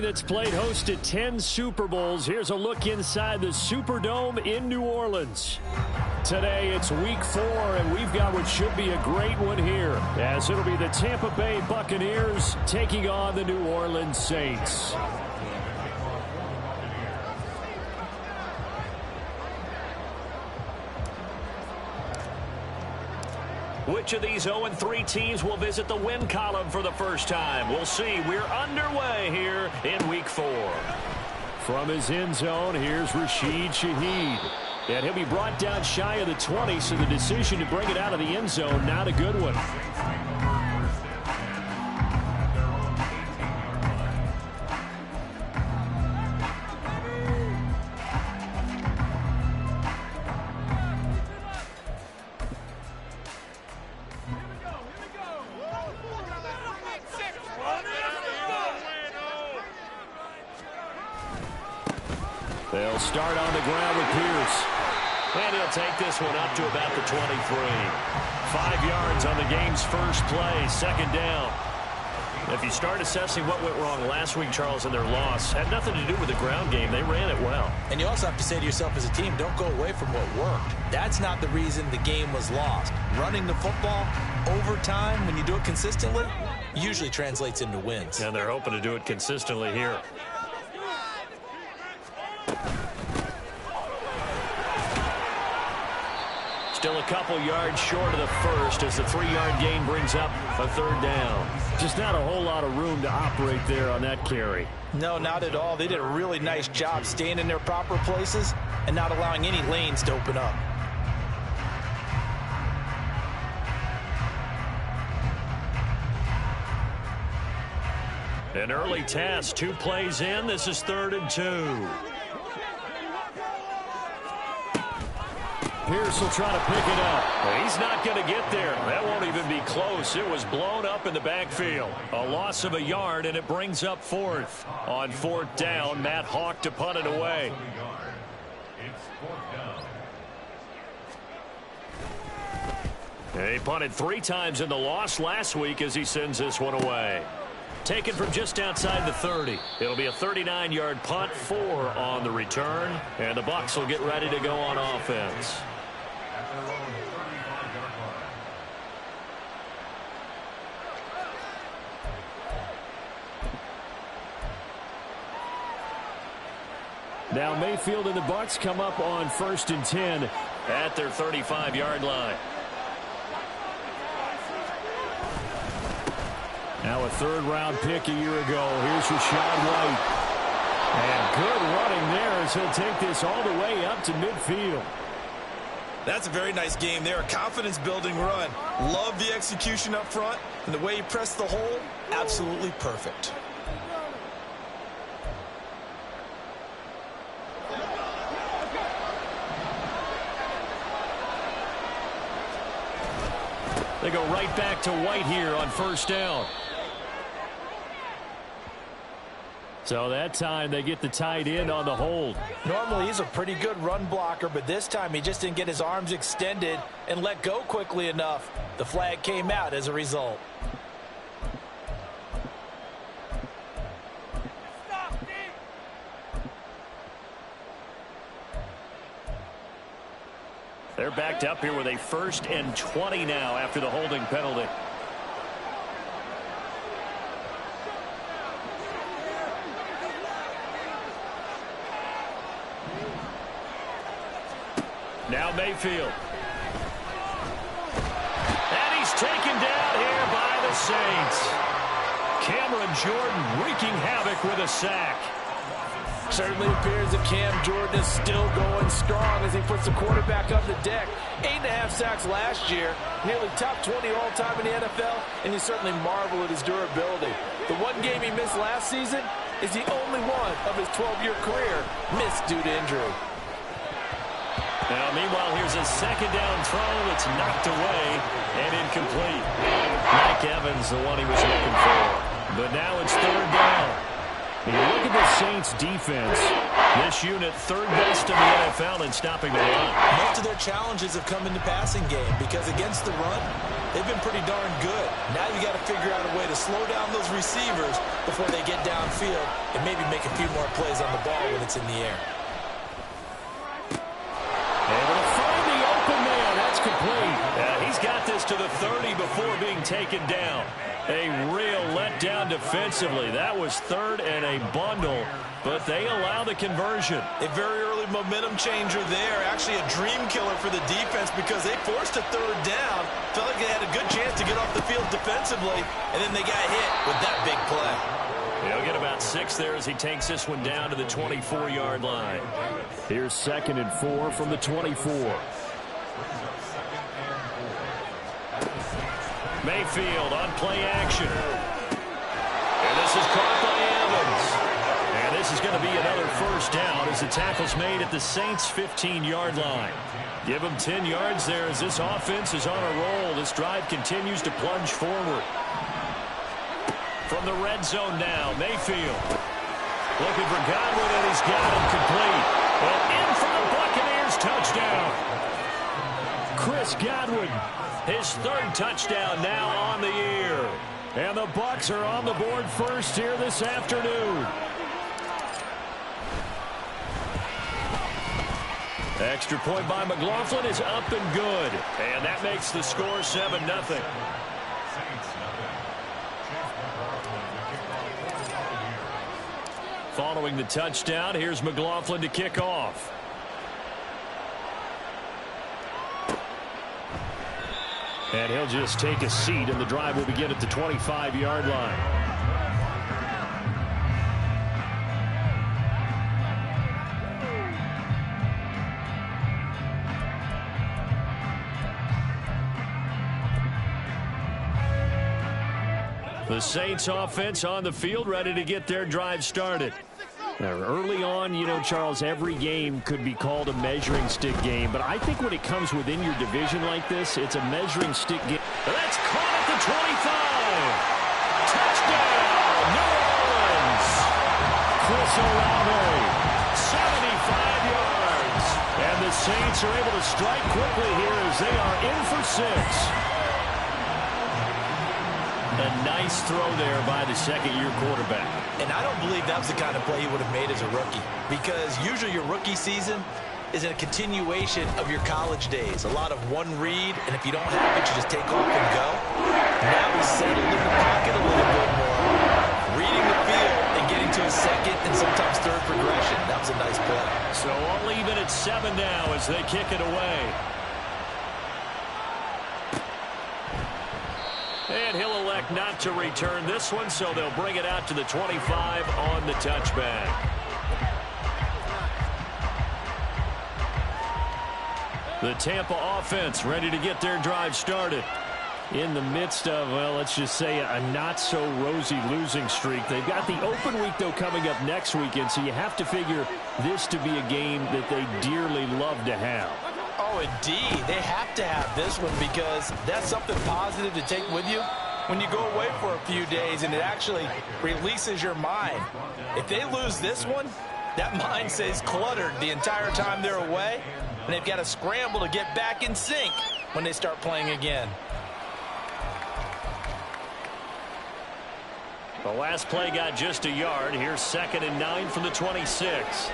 That's played host to 10 Super Bowls. Here's a look inside the Superdome in New Orleans. Today it's week 4, and we've got what should be a great one here, as it'll be the Tampa Bay Buccaneers taking on the New Orleans Saints. Which of these 0-3 teams will visit the win column for the first time? We'll see. We're underway here in week 4. From his end zone, here's Rashid Shaheed. And he'll be brought down shy of the 20, so the decision to bring it out of the end zone, not a good one. They'll start on the ground with Pierce. And he'll take this one up to about the 23. 5 yards on the game's first play, second down. If you start assessing what went wrong last week, Charles, in their loss, had nothing to do with the ground game. They ran it well. And you also have to say to yourself as a team, don't go away from what worked. That's not the reason the game was lost. Running the football over time, when you do it consistently, usually translates into wins. And they're hoping to do it consistently here. Still a couple yards short of the first as the 3-yard gain brings up a third down. Just not a whole lot of room to operate there on that carry. No, not at all. They did a really nice job staying in their proper places and not allowing any lanes to open up. An early task, 2 plays in. This is 3rd and 2. Pierce will try to pick it up. He's not going to get there. That won't even be close. It was blown up in the backfield. A loss of a yard, and it brings up 4th. On 4th down, Matt Hawk to punt it away. He punted 3 times in the loss last week as he sends this one away. Taken from just outside the 30. It'll be a 39-yard punt, 4 on the return, and the Bucs will get ready to go on offense. Now Mayfield and the Bucs come up on 1st and 10 at their 35-yard line. Now a 3rd-round pick a year ago. Here's Rachaad White. And good running there as he'll take this all the way up to midfield. That's a very nice game there. A confidence-building run. Love the execution up front. And the way he pressed the hole, absolutely perfect. They go right back to White here on 1st down. So that time they get the tight end on the hold. Normally he's a pretty good run blocker, but this time he just didn't get his arms extended and let go quickly enough. The flag came out as a result. They're backed up here with a 1st and 20 now after the holding penalty. Now Mayfield. And he's taken down here by the Saints. Cameron Jordan wreaking havoc with a sack. Certainly appears that Cam Jordan is still going strong as he puts the quarterback on the deck. 8.5 sacks last year, nearly top 20 all-time in the NFL, and you certainly marvel at his durability. The one game he missed last season is the only one of his 12-year career missed due to injury. Now, meanwhile, here's a 2nd down throw that's knocked away and incomplete. Mike Evans, the one he was looking for. But now it's 3rd down. When you look at the Saints defense, this unit 3rd best in the NFL in stopping the run. Most of their challenges have come in the passing game because against the run, they've been pretty darn good. Now you got to figure out a way to slow down those receivers before they get downfield and maybe make a few more plays on the ball when it's in the air. Able to find the open man. That's complete. He's got this to the 30 before being taken down. A real letdown defensively. That was third and a bundle, but they allow the conversion. A very early momentum changer there. Actually a dream killer for the defense because they forced a third down. Felt like they had a good chance to get off the field defensively, and then they got hit with that big play. He'll get about 6 there as he takes this one down to the 24-yard line. Here's 2nd and 4 from the 24. Mayfield on play action. And this is caught by Evans. And this is going to be another first down as the tackle's made at the Saints' 15-yard line. Give them 10 yards there as this offense is on a roll. This drive continues to plunge forward. From the red zone now, Mayfield. Looking for Godwin, and he's got him complete. And in for the Buccaneers touchdown. Chris Godwin, his 3rd touchdown now on the year. And the Bucs are on the board first here this afternoon. Extra point by McLaughlin is up and good. And that makes the score 7-0. Following the touchdown, here's McLaughlin to kick off. And he'll just take a seat, and the drive will begin at the 25-yard line. The Saints offense on the field, ready to get their drive started. Now, early on, you know, Charles, every game could be called a measuring stick game, but I think when it comes within your division like this, it's a measuring stick game. That's caught at the 25. Touchdown, New Orleans. Chris Olave, 75 yards. And the Saints are able to strike quickly here as they are in for 6. A nice throw there by the second-year quarterback. And I don't believe that was the kind of play he would have made as a rookie, because usually your rookie season is a continuation of your college days. A lot of one read, and if you don't have it, you just take off and go. Now he's settled in the pocket a little bit more, reading the field and getting to a second and sometimes third progression. That was a nice play. So all even at 7 now as they kick it away. And he'll elect not to return this one, so they'll bring it out to the 25 on the touchback. The Tampa offense ready to get their drive started. In the midst of, well, let's just say a not-so-rosy losing streak. They've got the open week, though, coming up next weekend, so you have to figure this to be a game that they dearly love to have. Oh, indeed. They have to have this one because that's something positive to take with you when you go away for a few days, and it actually releases your mind. If they lose this one, that mind stays cluttered the entire time they're away, and they've got to scramble to get back in sync when they start playing again. The last play got just a yard. Here's 2nd and 9 from the 26.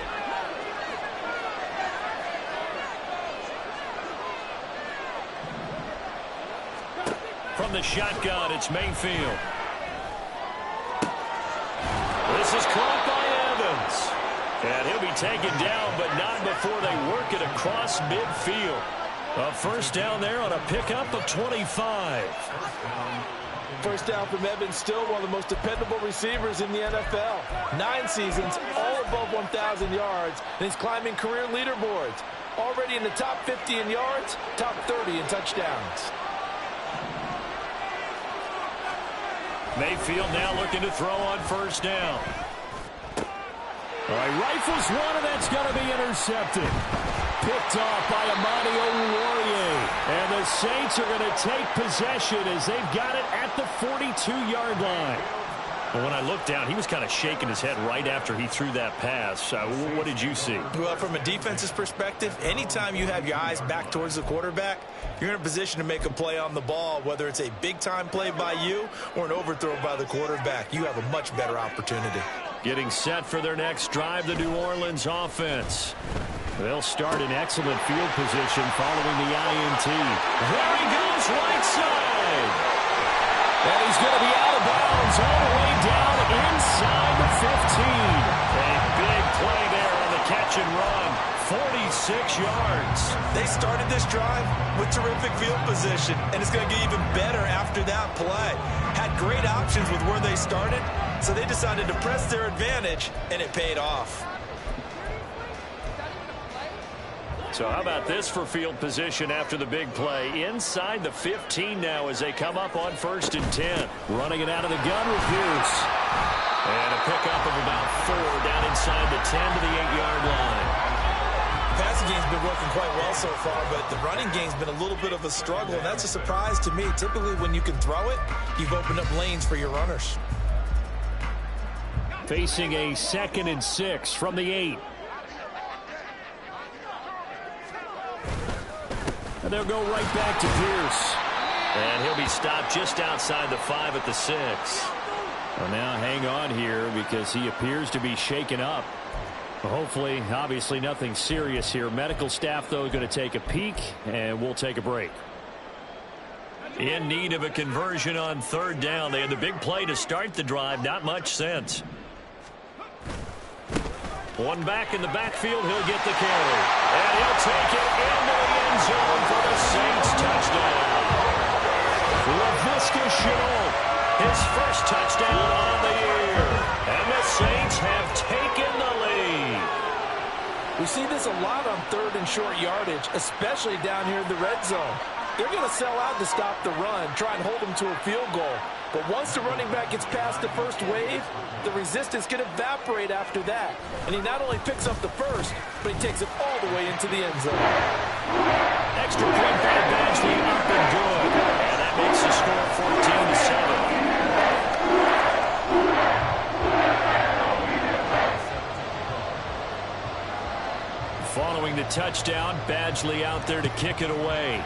From the shotgun, it's Mayfield. This is caught by Evans. And he'll be taken down, but not before they work it across midfield. A first down there on a pickup of 25. First down from Evans, still one of the most dependable receivers in the NFL. 9 seasons, all above 1,000 yards, and he's climbing career leaderboards. Already in the top 50 in yards, top 30 in touchdowns. Mayfield now looking to throw on first down. All right, rifles one, and that's going to be intercepted. Picked off by Amani Oruwariye. And the Saints are going to take possession as they've got it at the 42-yard line. Well, when I looked down, he was kind of shaking his head right after he threw that pass. What did you see? Well, from a defense's perspective, anytime you have your eyes back towards the quarterback, you're in a position to make a play on the ball, whether it's a big-time play by you or an overthrow by the quarterback. You have a much better opportunity. Getting set for their next drive, the New Orleans offense. They'll start in excellent field position following the INT. There he goes, right side. And he's going to be out of bounds all the way down inside the 15. A big play there on the catch and run. 46 yards. They started this drive with terrific field position, and it's going to get even better after that play. Had great options with where they started, so they decided to press their advantage, and it paid off. So how about this for field position after the big play? Inside the 15 now as they come up on 1st and 10. Running it out of the gun with Pierce. And a pickup of about 4 down inside the 10 to the 8-yard line. The passing game's been working quite well so far, but the running game's been a little bit of a struggle, and that's a surprise to me. Typically, when you can throw it, you've opened up lanes for your runners. Facing a 2nd and 6 from the 8. And they'll go right back to Pierce. And he'll be stopped just outside the 5 at the 6. Well, now hang on here because he appears to be shaken up. Well, hopefully, obviously nothing serious here. Medical staff, though, going to take a peek, and we'll take a break. In need of a conversion on 3rd down. They had the big play to start the drive. Not much sense. One back in the backfield. He'll get the carry. And he'll take it into the end zone for the Saints touchdown. Laviska Shenault, his first touchdown on the year. And the Saints have taken the lead. We see this a lot on 3rd and short yardage, especially down here in the red zone. They're going to sell out to stop the run, try and hold them to a field goal. But once the running back gets past the first wave, the resistance can evaporate after that. And he not only picks up the first, but he takes it all the way into the end zone. Extra point by Badgley, up and good. And that makes the score 14-7. Following the touchdown, Badgley out there to kick it away.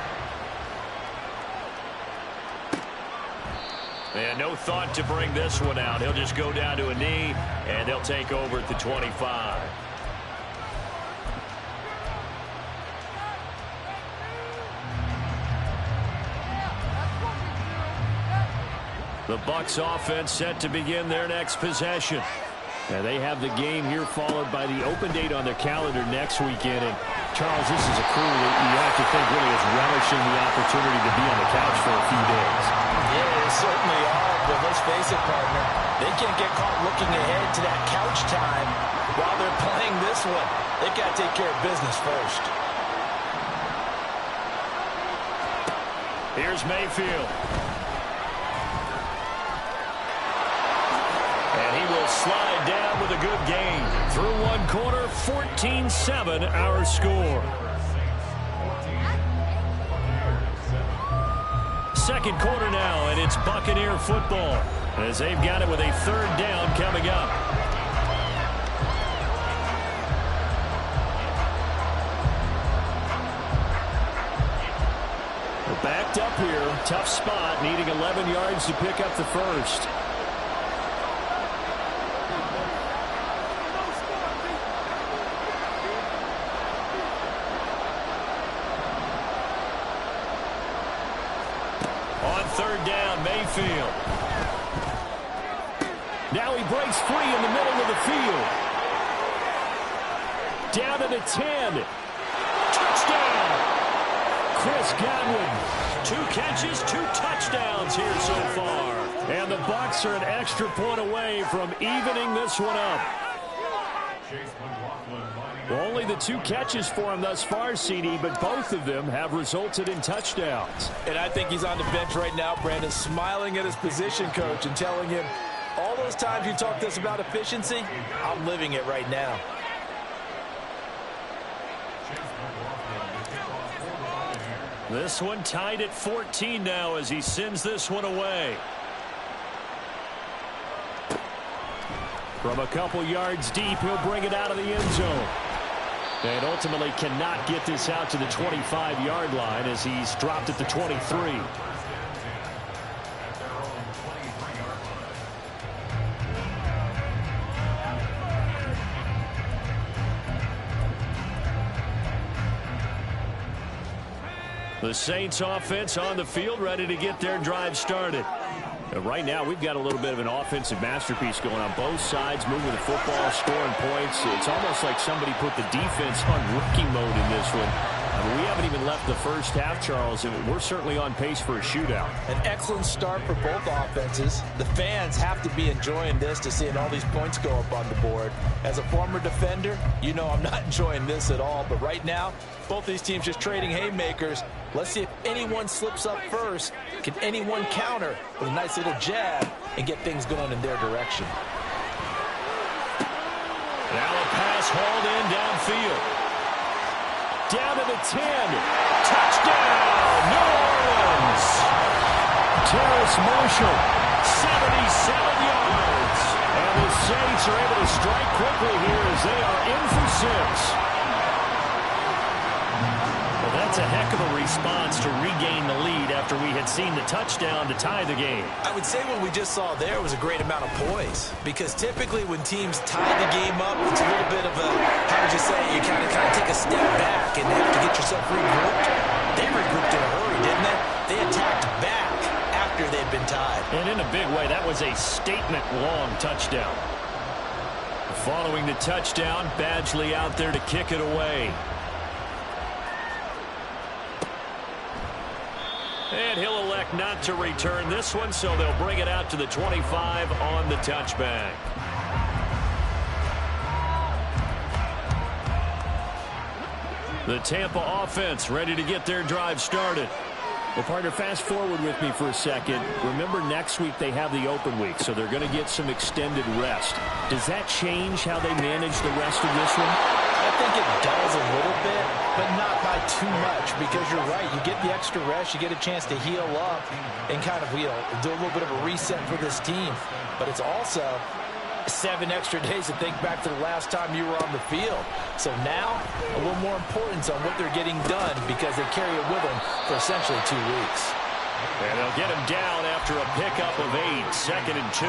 And no thought to bring this one out. He'll just go down to a knee, and they'll take over at the 25. The Bucs offense set to begin their next possession. And they have the game here followed by the open date on their calendar next weekend. And Charles, this is a crew that you have to think really is relishing the opportunity to be on the couch for a few days. Yeah, they certainly are, but let's face it, partner. They can't get caught looking ahead to that couch time while they're playing this one. They've got to take care of business first. Here's Mayfield. And he will slide down with a good gain. Through one quarter, 14-7 our score. Second quarter now, and it's Buccaneer football as they've got it with a 3rd down coming up. They're backed up here. Tough spot, needing 11 yards to pick up the first. On 3rd down, Mayfield. Now he breaks free in the middle of the field. Down to the 10. Touchdown! Chris Godwin. 2 catches, 2 touchdowns here so far. And the Bucs are an extra point away from evening this one up. Well, only the 2 catches for him thus far, CD, but both of them have resulted in touchdowns. And I think he's on the bench right now, Brandon, smiling at his position coach and telling him, all those times you talked to us about efficiency, I'm living it right now. This one tied at 14 now as he sends this one away. From a couple yards deep, he'll bring it out of the end zone. And ultimately cannot get this out to the 25-yard line as he's dropped at the 23. The Saints offense on the field, ready to get their drive started. Right now, we've got a little bit of an offensive masterpiece going on both sides, moving the football, scoring points. It's almost like somebody put the defense on rookie mode in this one. I mean, we haven't even left the first half, Charles, and we're certainly on pace for a shootout. An excellent start for both offenses. The fans have to be enjoying this to seeing all these points go up on the board. As a former defender, you know I'm not enjoying this at all. But right now, both these teams just trading haymakers. Let's see if anyone slips up first. Can anyone counter with a nice little jab and get things going in their direction? Now a pass hauled in downfield. Down to the 10. Touchdown, New Orleans. Terrace Marshall, 77 yards. And the Saints are able to strike quickly here as they are in for 6. Well, that's a heck of a response to regain the lead after we had seen the touchdown to tie the game. I would say what we just saw there was a great amount of poise, because typically when teams tie the game up, it's a little bit of a, how would you say, you kind of take a step back and have to get yourself regrouped. They regrouped in a hurry, didn't they? They attacked back after they'd been tied. And in a big way, that was a statement-long touchdown. Following the touchdown, Badgley out there to kick it away. And he'll elect not to return this one, so they'll bring it out to the 25 on the touchback. The Tampa offense ready to get their drive started. Well, partner, fast forward with me for a second. Remember, next week they have the open week, so they're going to get some extended rest. Does that change how they manage the rest of this one? I think it does a little bit, but not by too much, because you're right. You get the extra rest, you get a chance to heal up and kind of, do a little bit of a reset for this team. But it's also 7 extra days to think back to the last time you were on the field. So now, a little more importance on what they're getting done, because they carry it with them for essentially 2 weeks. And they'll get him down after a pickup of 8, 2nd and 2.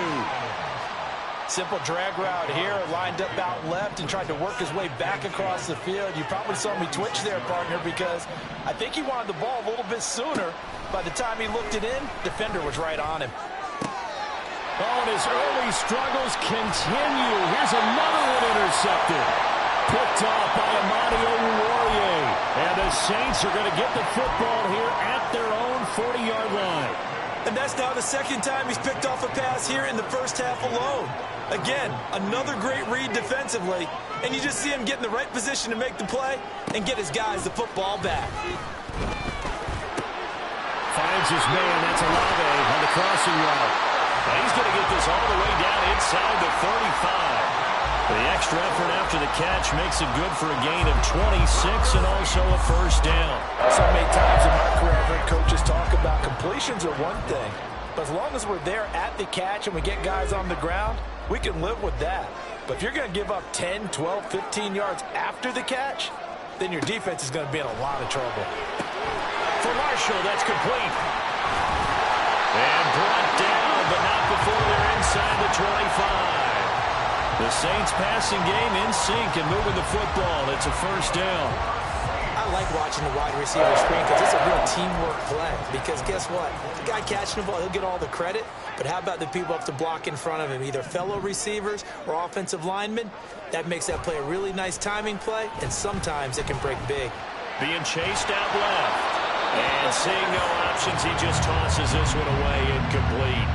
Simple drag route here, lined up out left and tried to work his way back across the field. You probably saw me twitch there, partner, because I think he wanted the ball a little bit sooner. By the time he looked it in, defender was right on him. Oh, and his early struggles continue. Here's another one intercepted. Picked off by Amadi Oruwariye. And the Saints are going to get the football here at their own 40-yard line. And that's now the second time he's picked off a pass here in the first half alone. Again, another great read defensively, and you just see him get in the right position to make the play and get his guys the football back. Finds his man, that's Olave on the crossing route. Now he's going to get this all the way down inside the 35. The extra effort after the catch makes it good for a gain of 26 and also a first down. So many times in my career, I've heard coaches talk about completions are one thing, but as long as we're there at the catch and we get guys on the ground, we can live with that. But if you're going to give up 10, 12, 15 yards after the catch, then your defense is going to be in a lot of trouble. For Marshall, that's complete. And brought down, but not before they're inside the 25. The Saints passing game in sync and moving the football. It's a first down. I like watching the wide receiver screen because it's a real teamwork play. Because guess what? The guy catching the ball, he'll get all the credit. But how about the people up to block in front of him, either fellow receivers or offensive linemen? That makes that play a really nice timing play, and sometimes it can break big. Being chased out left. And seeing no options, he just tosses this one away, incomplete.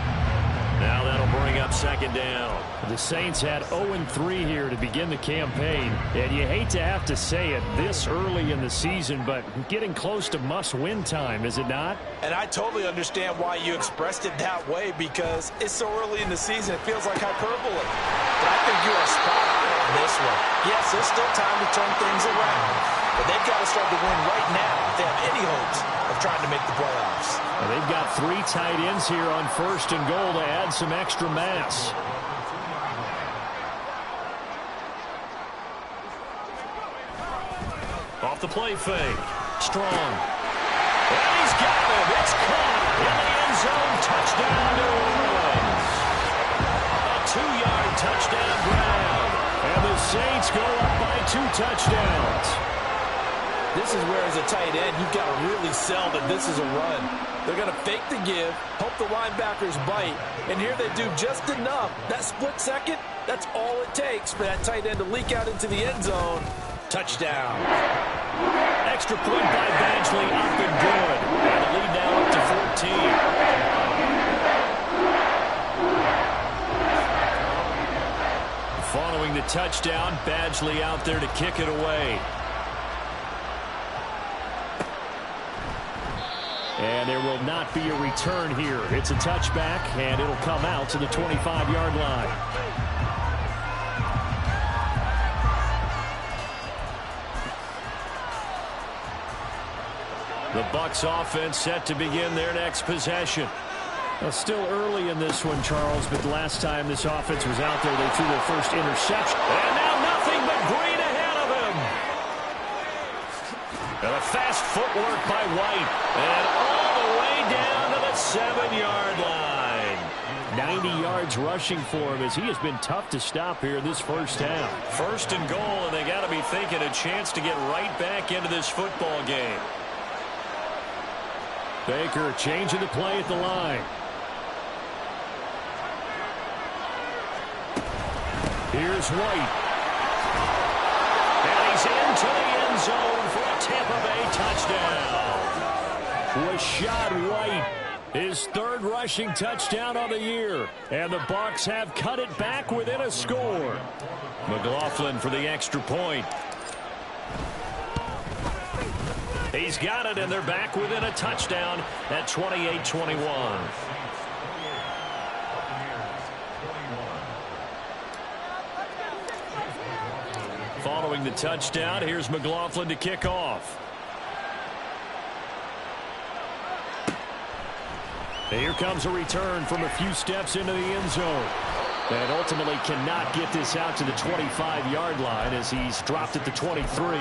Now that'll bring up second down. The Saints had 0-3 here to begin the campaign. And you hate to have to say it this early in the season, but getting close to must-win time, is it not? And I totally understand why you expressed it that way, because it's so early in the season, it feels like hyperbole. But I think you are spot on this one. Yes, there's still time to turn things around, but they've got to start to win right now if they have any hopes of trying to make the playoffs. Well, they've got 3 tight ends here on 1st and goal to add some extra mass. Off the play fake. Strong. And he's got it. It's caught in the end zone. Touchdown, New Orleans. A 2-yard touchdown grab. And the Saints go up by 2 touchdowns. This is where, as a tight end, you've got to really sell that this is a run. They're going to fake the give, hope the linebackers bite, and here they do just enough. That split second, that's all it takes for that tight end to leak out into the end zone. Touchdown. Extra point by Badgley, up and good. And the lead now up to 14. Following the touchdown, Badgley out there to kick it away. And there will not be a return here. It's a touchback, and it'll come out to the 25-yard line. The Bucs offense set to begin their next possession. Well, still early in this one, Charles, but the last time this offense was out there, they threw their first interception. And now nothing but green ahead of him. And a fast footwork by White. And all the way down to the 7-yard line. 90 yards rushing for him as he has been tough to stop here in this first half. First and goal, and they got to be thinking a chance to get right back into this football game. Baker changing the play at the line. Here's White. And he's into the end zone for a Tampa Bay touchdown. Rashad White, his 3rd rushing touchdown of the year. And the Bucs have cut it back within a score. McLaughlin for the extra point. He's got it, and they're back within a touchdown at 28-21. Following the touchdown, here's McLaughlin to kick off. And here comes a return from a few steps into the end zone. And ultimately cannot get this out to the 25-yard line as he's dropped at the 23.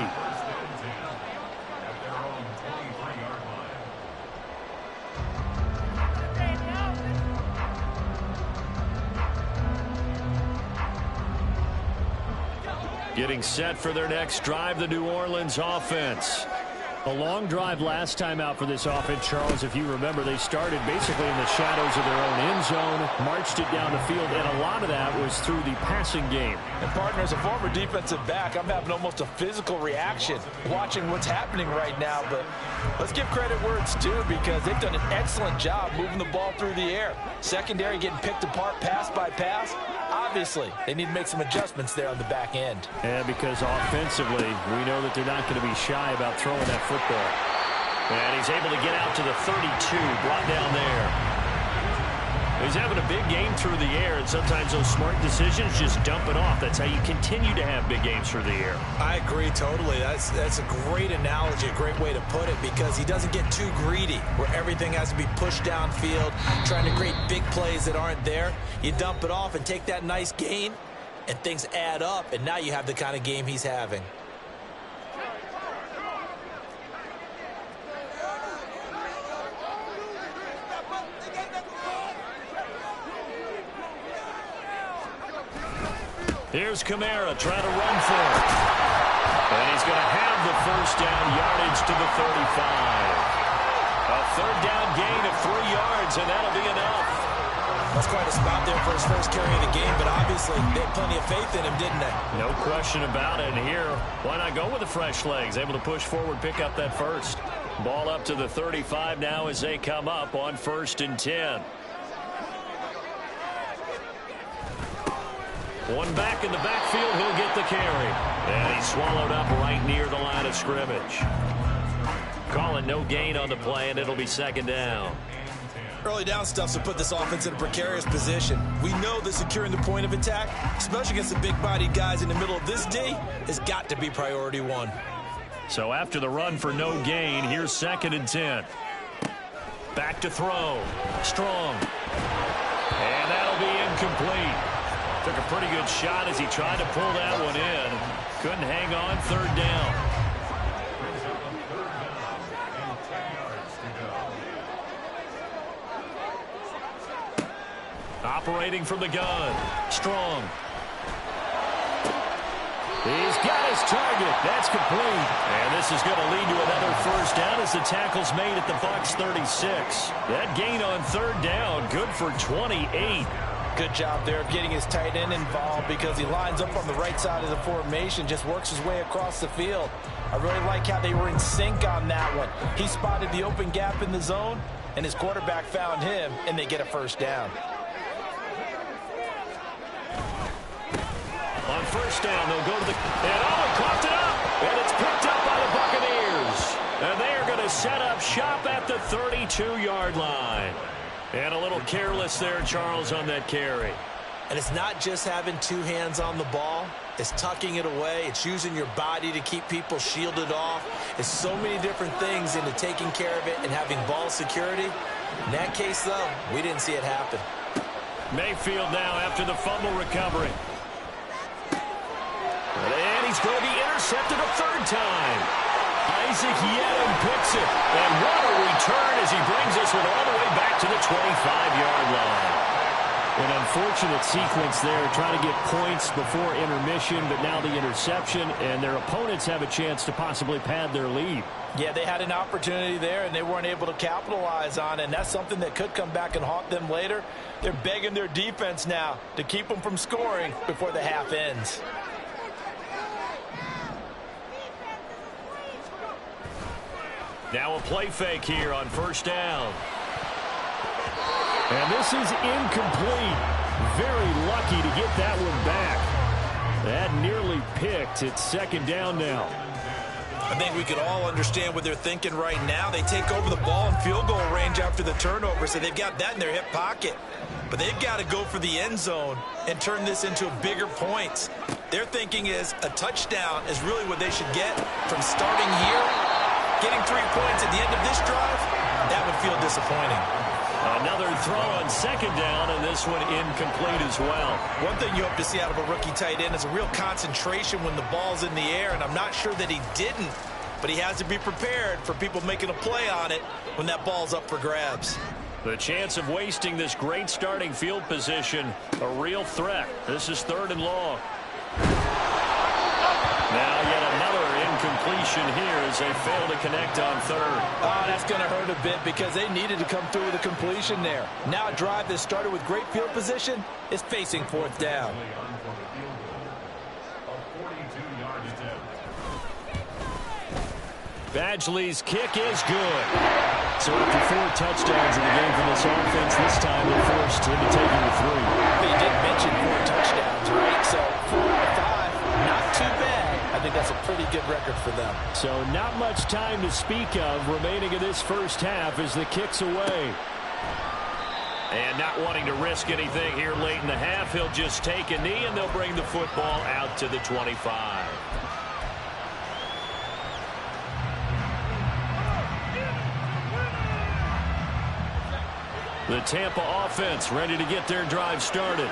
Getting set for their next drive, the New Orleans offense. A long drive last time out for this offense, Charles. If you remember, they started basically in the shadows of their own end zone, marched it down the field, and a lot of that was through the passing game. And partner, as a former defensive back, I'm having almost a physical reaction watching what's happening right now. But let's give credit where it's due because they've done an excellent job moving the ball through the air. Secondary getting picked apart pass by pass. Obviously, they need to make some adjustments there on the back end. And because offensively, we know that they're not going to be shy about throwing that football. And he's able to get out to the 32, brought down there. He's having a big game through the air, and sometimes those smart decisions just dump it off. That's how you continue to have big games through the air. I agree totally. That's a great analogy, a great way to put it, because he doesn't get too greedy where everything has to be pushed downfield, trying to create big plays that aren't there. You dump it off and take that nice gain, and things add up, and now you have the kind of game he's having. Here's Kamara trying to run for it. And he's going to have the first down, yardage to the 35. A 3rd down gain of 3 yards, and that'll be enough. That's quite a spot there for his first carry of the game, but obviously they had plenty of faith in him, didn't they? No question about it. And here, why not go with the fresh legs? Able to push forward, pick up that first. Ball up to the 35 now as they come up on 1st and 10. One back in the backfield, he'll get the carry. And he's swallowed up right near the line of scrimmage. Calling no gain on the play, and it'll be 2nd down. Early down stuff to put this offense in a precarious position. We know that securing the point of attack, especially against the big-bodied guys in the middle of this D, has got to be priority 1. So after the run for no gain, here's 2nd and 10. Back to throw. Strong. And that'll be incomplete. Took a pretty good shot as he tried to pull that one in. Couldn't hang on. 3rd down. operating from the gun. Strong. He's got his target. That's complete. And this is going to lead to another first down as the tackle's made at the Bucs 36. That gain on third down, good for 28. Good job there of getting his tight end involved because he lines up on the right side of the formation, just works his way across the field. I really like how they were in sync on that one. He spotted the open gap in the zone, and his quarterback found him, and they get a first down. On first down, they'll go to the... And coughed it up! And it's picked up by the Buccaneers. And they are going to set up shop at the 32-yard line. And a little careless there, Charles, on that carry. And it's not just having two hands on the ball. It's tucking it away. It's using your body to keep people shielded off. It's so many different things into taking care of it and having ball security. In that case, though, we didn't see it happen. Mayfield now after the fumble recovery. And he's going to be intercepted a third time. Isaac Yiadom picks it. And what a return as he brings this one all the way back to the 25-yard line. An unfortunate sequence there, trying to get points before intermission, but now the interception, and their opponents have a chance to possibly pad their lead. Yeah, they had an opportunity there, and they weren't able to capitalize on it, and that's something that could come back and haunt them later. They're begging their defense now to keep them from scoring before the half ends. Now a play fake here on first down. And this is incomplete. Very lucky to get that one back. That nearly picked. It's second down now. I think we could all understand what they're thinking right now. They take over the ball in field goal range after the turnover, so they've got that in their hip pocket. But they've got to go for the end zone and turn this into bigger points. Their thinking is a touchdown is really what they should get from starting here. Getting 3 points at the end of this drive, that would feel disappointing. Another throw on second down, and this one incomplete as well. One thing you hope to see out of a rookie tight end is a real concentration when the ball's in the air, and I'm not sure that he didn't, but he has to be prepared for people making a play on it when that ball's up for grabs. The chance of wasting this great starting field position, a real threat. This is third and long. Now yet another incompletion here as they fail to connect on third. Oh, that's going to hurt a bit because they needed to come through with a completion there. Now a drive that started with great field position is facing fourth down. Badgley's kick is good. So after 4 touchdowns in the game for this offense, this time they're forced into taking the 3. But you did mention 4 touchdowns, right? So 4 out of 5, not too bad. I think that's a pretty good record for them. So not much time to speak of remaining in this first half as the kick's away. And not wanting to risk anything here late in the half, he'll just take a knee and they'll bring the football out to the 25. The Tampa offense ready to get their drive started.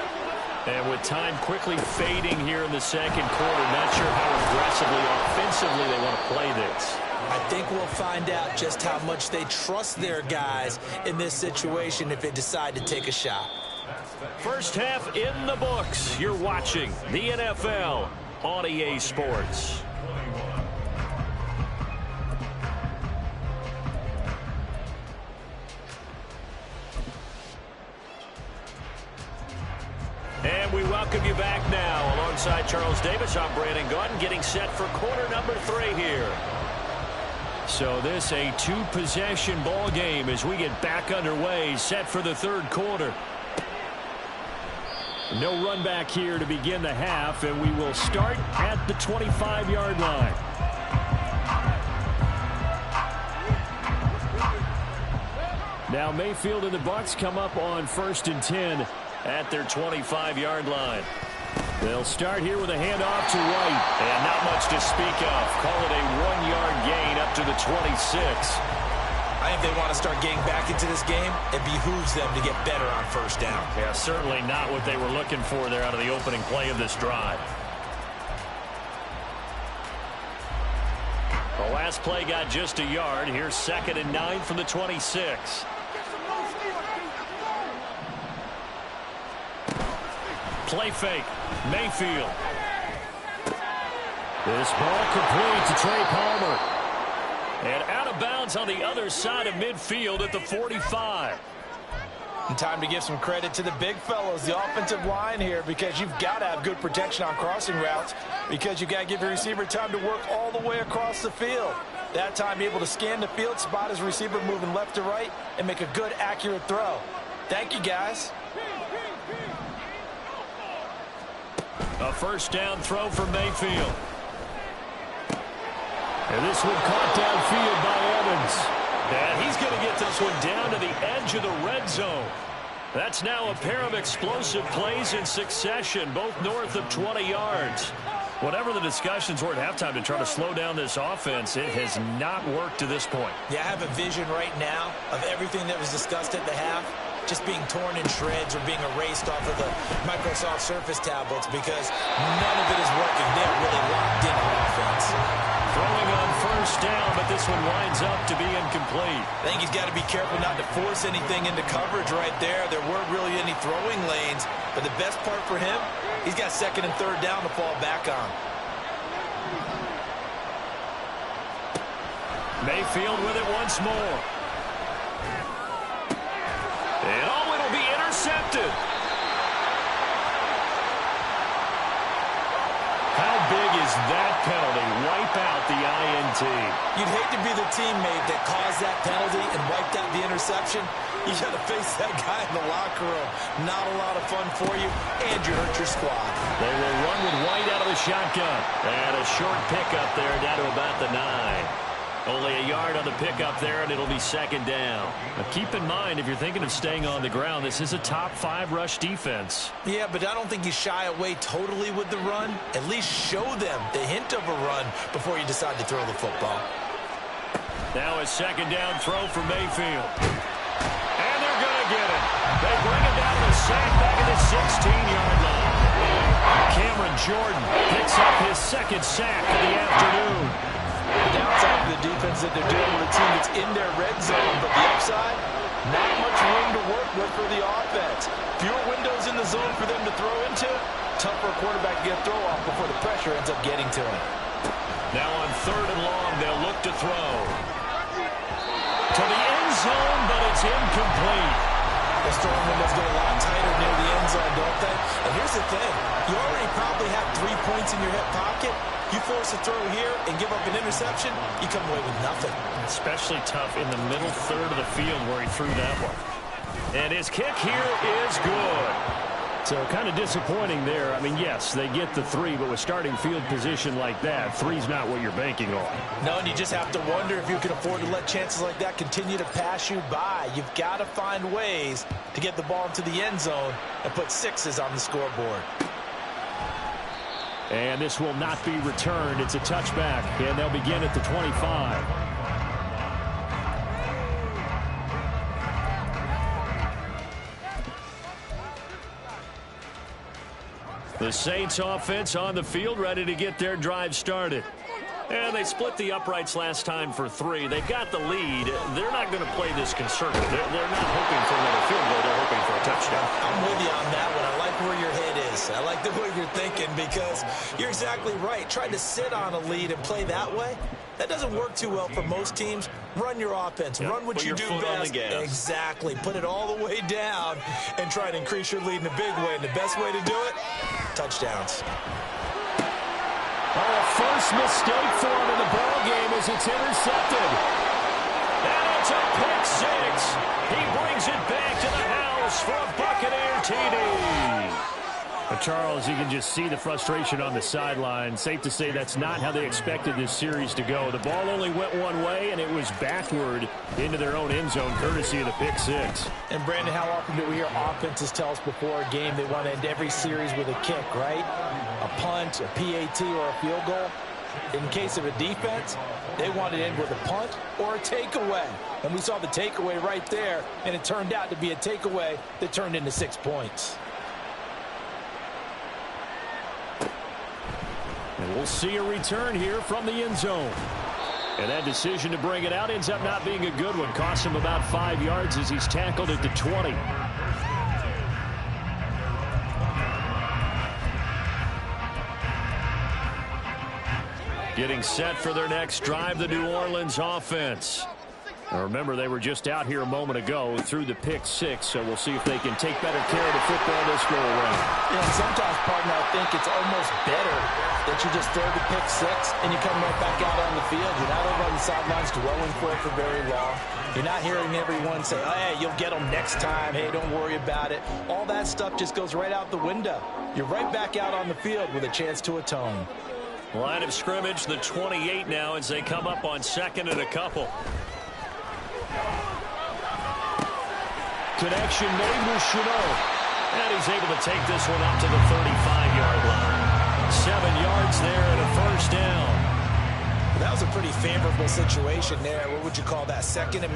And with time quickly fading here in the second quarter, not sure how aggressively, offensively they want to play this. I think we'll find out just how much they trust their guys in this situation if they decide to take a shot. First half in the books. You're watching the NFL on EA Sports. And we welcome you back now. Alongside Charles Davis, I'm Brandon Gaudin, getting set for quarter number 3 here. So this a 2-possession ball game as we get back underway, set for the third quarter. No run back here to begin the half, and we will start at the 25-yard line. Now Mayfield and the Bucs come up on 1st and 10 at their 25-yard line. They'll start here with a handoff to White. And not much to speak of. Call it a 1-yard gain up to the 26. I think they want to start getting back into this game. It behooves them to get better on first down. Yeah, certainly not what they were looking for there out of the opening play of this drive. The last play got just a yard. Here's 2nd and 9 from the 26. Play fake. Mayfield. This ball complete to Trey Palmer. And out of bounds on the other side of midfield at the 45. And time to give some credit to the big fellows, the offensive line here, because you've got to have good protection on crossing routes, because you've got to give your receiver time to work all the way across the field. That time, be able to scan the field, spot his receiver moving left to right, and make a good, accurate throw. Thank you, guys. A first down throw for Mayfield. And this one caught downfield by Evans. And he's going to get this one down to the edge of the red zone. That's now a pair of explosive plays in succession, both north of 20 yards. Whatever the discussions were at halftime to try to slow down this offense, it has not worked to this point. Yeah, I have a vision right now of everything that was discussed at the half just being torn in shreds or being erased off of the Microsoft Surface tablets because none of it is working. They're really locked in on offense. Throwing on first down, but this one winds up to be incomplete. I think he's got to be careful not to force anything into coverage right there. There weren't really any throwing lanes, but the best part for him, he's got second and third down to fall back on. Mayfield with it once more. And it'll be intercepted. How big is that penalty? Wipe out the INT. You'd hate to be the teammate that caused that penalty and wiped out the interception. You got to face that guy in the locker room. Not a lot of fun for you, and you hurt your squad. They will run with White out of the shotgun. And a short pickup there down to about the 9. Only a yard on the pickup there, and it'll be second down. Now keep in mind, if you're thinking of staying on the ground, this is a top 5 rush defense. Yeah, but I don't think you shy away totally with the run. At least show them the hint of a run before you decide to throw the football. Now a second down throw for Mayfield. And they're going to get it. They bring it down to the sack back at the 16-yard line. Cameron Jordan picks up his second sack of the afternoon. The downside of the defense that they're dealing with a team that's in their red zone, but the upside, not much room to work with for the offense. Fewer windows in the zone for them to throw into. Tough for a quarterback to get a throw off before the pressure ends up getting to him. Now on third and long, they'll look to throw. To the end zone, but it's incomplete. The throwing windows get a lot tighter near the end zone, don't they? And here's the thing. You already probably have 3 points in your hip pocket. You force a throw here and give up an interception, you come away with nothing. Especially tough in the middle third of the field where he threw that one. And his kick here is good. So kind of disappointing there. I mean, yes, they get the 3, but with starting field position like that, 3's not what you're banking on. No, and you just have to wonder if you can afford to let chances like that continue to pass you by. You've got to find ways to get the ball into the end zone and put 6s on the scoreboard. And this will not be returned. It's a touchback, and they'll begin at the 25. The Saints offense on the field, ready to get their drive started. And they split the uprights last time for 3. They've got the lead. They're not going to play this conservative. They're not hoping for another field goal. They're hoping for a touchdown. I'm with you on that one. I like where your head is. I like the way you're thinking because you're exactly right. Trying to sit on a lead and play that way, that doesn't work too well for most teams. Run your offense. Yep. Run what Put you your do foot best. on the gas. Exactly. Put it all the way down and try to increase your lead in a big way. And the best way to do it, touchdowns. Oh, first mistake for him in the ball game as it's intercepted. And it's a pick 6. He brings it back to the house for a Buccaneer TD. But Charles, you can just see the frustration on the sideline. Safe to say that's not how they expected this series to go. The ball only went one way, and it was backward into their own end zone, courtesy of the pick 6. And, Brandon, how often do we hear offenses tell us before a game they want to end every series with a kick, right? A punt, a PAT, or a field goal. In case of a defense, they want to end with a punt or a takeaway. And we saw the takeaway right there, and it turned out to be a takeaway that turned into 6 points. And we'll see a return here from the end zone. And that decision to bring it out ends up not being a good one. Costs him about 5 yards as he's tackled at the 20. Getting set for their next drive, the New Orleans offense. Now remember, they were just out here a moment ago through the pick six, so we'll see if they can take better care of the football this go around. Yeah, sometimes, partner, I think it's almost better that you just throw the pick six and you come right back out on the field. You're not over on the sidelines dwelling for it for very long. You're not hearing everyone say, oh, hey, you'll get them next time. Hey, don't worry about it. All that stuff just goes right out the window. You're right back out on the field with a chance to atone. Line of scrimmage, the 28 now as they come up on second and a couple. Connection made with Shenault. And he's able to take this one up to the 35-yard line. 7 yards there and a first down. That was a pretty favorable situation there. What would you call that? Second and